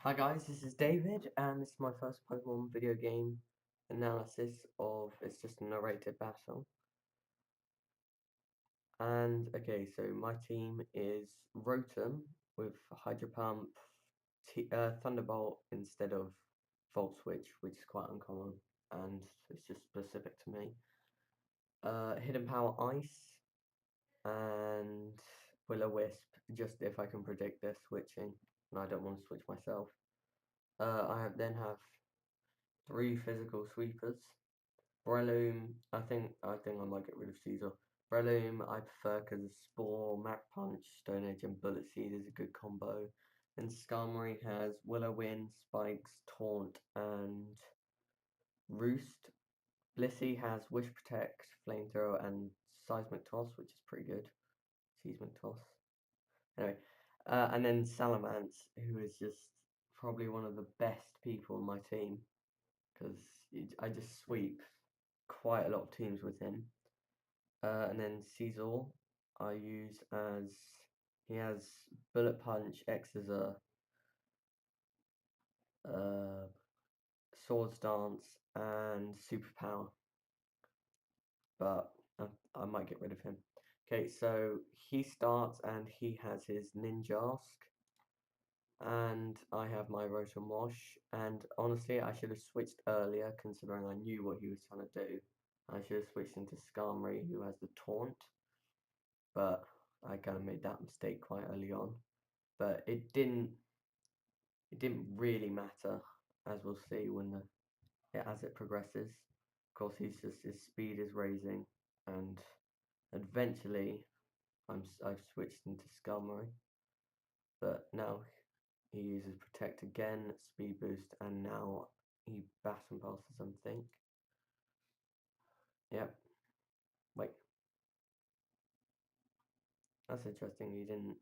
Hi guys, this is David, and this is my first Pokemon video game analysis of it's just a narrated battle. And okay, so my team is Rotom with Hydro Pump, Thunderbolt instead of Volt Switch, which is quite uncommon, and it's just specific to me. Hidden Power Ice and Will-O-Wisp, just if I can predict their switching, and I don't want to switch myself. Then have three physical sweepers. Breloom, I think I might get rid of Caesar. Breloom, I prefer because of Spore, Mach Punch, Stone Edge, and Bullet Seed is a good combo. And Skarmory has Willow-Wind, Spikes, Taunt, and Roost. Blissey has Wish Protect, Flamethrower, and Seismic Toss, which is pretty good. Seismic Toss. Anyway, and then Salamence, who is just probably one of the best people on my team because I just sweep quite a lot of teams with him. And then Caesar, I use as he has Bullet Punch, Exeter, uh, Swords Dance, and Superpower. But I might get rid of him. Okay, so he starts and he has his Ninjask, and I have my Rotom Wash. And honestly, I should have switched earlier considering I knew what he was trying to do. I should have switched into Skarmory, who has the Taunt, but I kind of made that mistake quite early on. But it didn't really matter, as we'll see when as it progresses. Of course, his speed is raising, and eventually I've switched into Skarmory, but now he uses Protect again, speed boost, and now he baton passes something. Yep. Wait, that's interesting. He didn't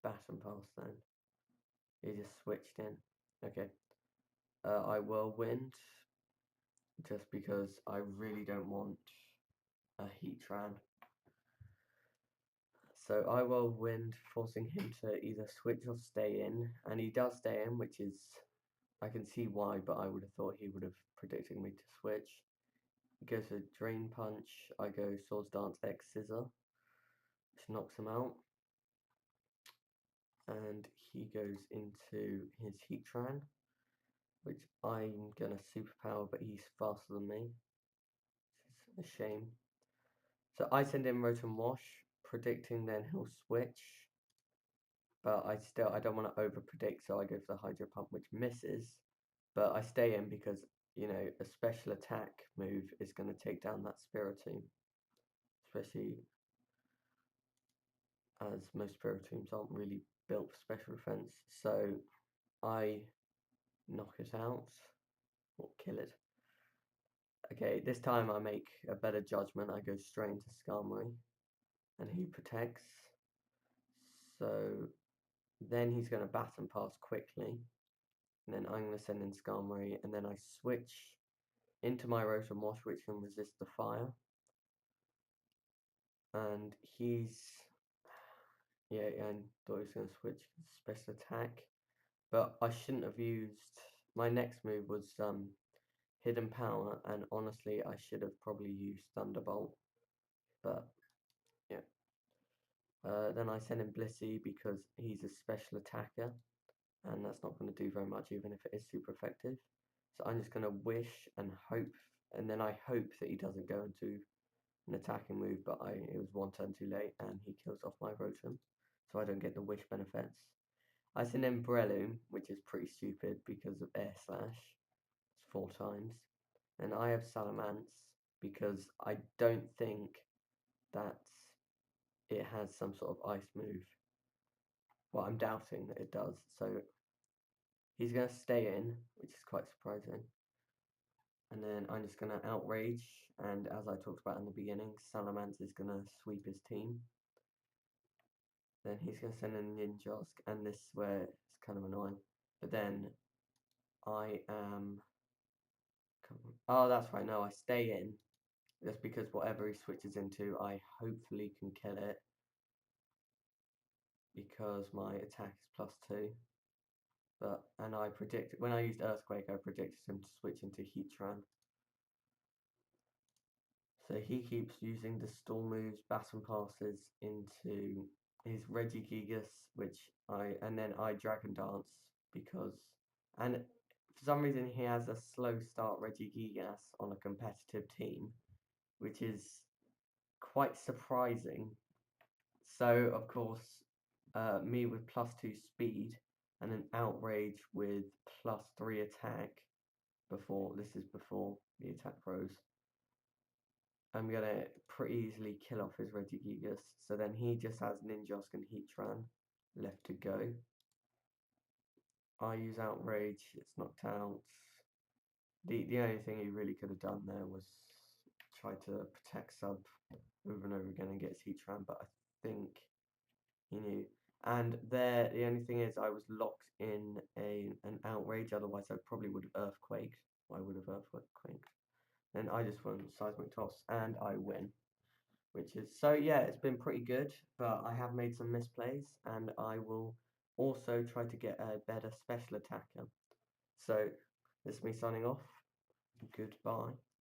baton pass then. He just switched in. Okay. I Whirlwind just because I really don't want a Heatran. So I Whirlwind, forcing him to either switch or stay in, and he does stay in, which is I can see why, but I would have thought he would have predicted me to switch. He goes for Drain Punch. I go Swords Dance X Scissor, which knocks him out, and he goes into his Heatran, which I'm gonna superpower, but he's faster than me. It's a shame. So I send in Rotom Wash, predicting then he'll switch, but I don't want to over predict, so I go for the Hydro Pump, which misses. But I stay in because a special attack move is going to take down that Spiritomb, especially as most Spiritombs aren't really built for special defense. So I knock it out or kill it. Okay, this time I make a better judgment. I go straight into Skarmory, and he protects. So then he's going to baton pass quickly. And then I'm going to send in Skarmory, and then I switch into my Rotom Wash, which can resist the fire. And yeah, and thought he was going to switch special attack. But I shouldn't have used, my next move was Hidden Power, and honestly, I should have probably used Thunderbolt. But yeah. Then I send in Blissey because he's a special attacker, and that's not going to do very much, even if it is super effective. So I'm just going to wish and hope, and then I hope that he doesn't go into an attacking move, but it was one turn too late, and he kills off my Rotom, so I don't get the wish benefits. I send in Breloom, which is pretty stupid because of Air Slash. It's 4 times. And I have Salamence because I don't think that it has some sort of ice move. Well, I'm doubting that it does, so he's going to stay in, which is quite surprising. And then I'm just going to Outrage, and as I talked about in the beginning, Salamence is going to sweep his team. Then he's going to send in Ninjask, and this is where it's kind of annoying. But then I am... Oh, that's right, no, I stay in. Just because whatever he switches into, I hopefully can kill it. Because my attack is +2. But and I predicted when I used Earthquake, I predicted him to switch into Heatran. So he keeps using the stall moves, baton passes into his Regigigas, and then I Dragon Dance because, and for some reason he has a slow start Regigigas on a competitive team, which is quite surprising. So of course, me with +2 speed and an Outrage with +3 attack. This is before the attack rose. I'm gonna pretty easily kill off his Regigigas. So then he just has Ninjask and Heatran left to go. I use Outrage, it's knocked out. The only thing he really could have done there was try to protect sub over and over again and get his Heatran, but I think he knew. And there, the only thing is I was locked in an Outrage, otherwise I probably would have Earthquaked. I would have Earthquaked. Then I just won Seismic Toss and I win. Which is so yeah, it's been pretty good, but I have made some misplays and I will also try to get a better special attacker. So this is me signing off. Goodbye.